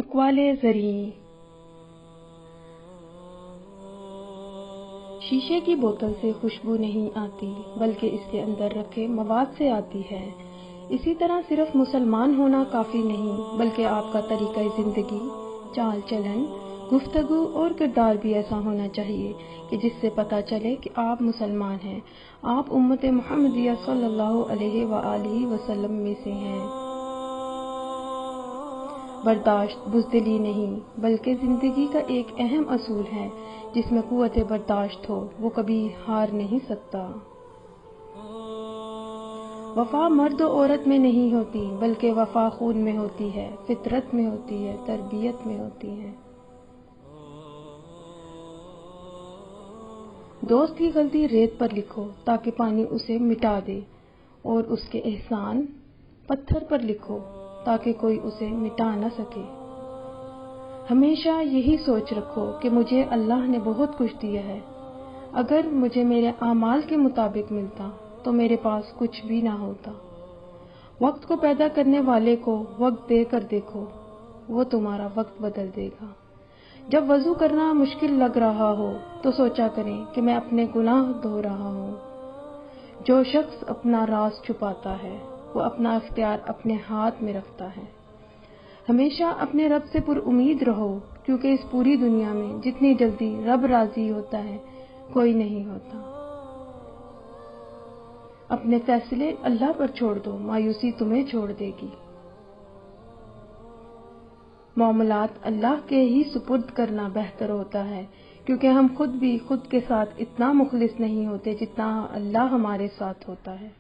اقوال زرعی۔ شیشے کی بوتل سے خوشبو نہیں آتی بلکہ اس کے اندر رکھے مواد سے آتی ہے۔ اسی طرح صرف مسلمان ہونا کافی نہیں بلکہ آپ کا طریقہ زندگی، چال چلن، گفتگو اور کردار بھی ایسا ہونا چاہیے کہ جس سے پتہ چلے کہ آپ مسلمان ہیں، آپ امت محمدیہ صلی اللہ علیہ وآلہ وسلم میں سے ہیں۔ برداشت بزدلی نہیں بلکہ زندگی کا ایک اہم اصول ہے۔ جس میں قوت برداشت ہو وہ کبھی ہار نہیں سکتا۔ وفا مرد و عورت میں نہیں ہوتی بلکہ وفا خون میں ہوتی ہے، فطرت میں ہوتی ہے، تربیت میں ہوتی ہے۔ دوست کی غلطی ریت پر لکھو تاکہ پانی اسے مٹا دے، اور اس کے احسان پتھر پر لکھو تاکہ کوئی اسے مٹا نہ سکے۔ ہمیشہ یہی سوچ رکھو کہ مجھے اللہ نے بہت کچھ دیا ہے۔ اگر مجھے میرے اعمال کے مطابق ملتا تو میرے پاس کچھ بھی نہ ہوتا۔ وقت کو پیدا کرنے والے کو وقت دے کر دیکھو، وہ تمہارا وقت بدل دے گا۔ جب وضو کرنا مشکل لگ رہا ہو تو سوچا کریں کہ میں اپنے گناہ دھو رہا ہوں۔ جو شخص اپنا راز چھپاتا ہے وہ اپنا اختیار اپنے ہاتھ میں رکھتا ہے۔ ہمیشہ اپنے رب سے پر امید رہو، کیونکہ اس پوری دنیا میں جتنی جلدی رب راضی ہوتا ہے کوئی نہیں ہوتا۔ اپنے فیصلے اللہ پر چھوڑ دو، مایوسی تمہیں چھوڑ دے گی۔ معاملات اللہ کے ہی سپرد کرنا بہتر ہوتا ہے، کیونکہ ہم خود بھی خود کے ساتھ اتنا مخلص نہیں ہوتے جتنا اللہ ہمارے ساتھ ہوتا ہے۔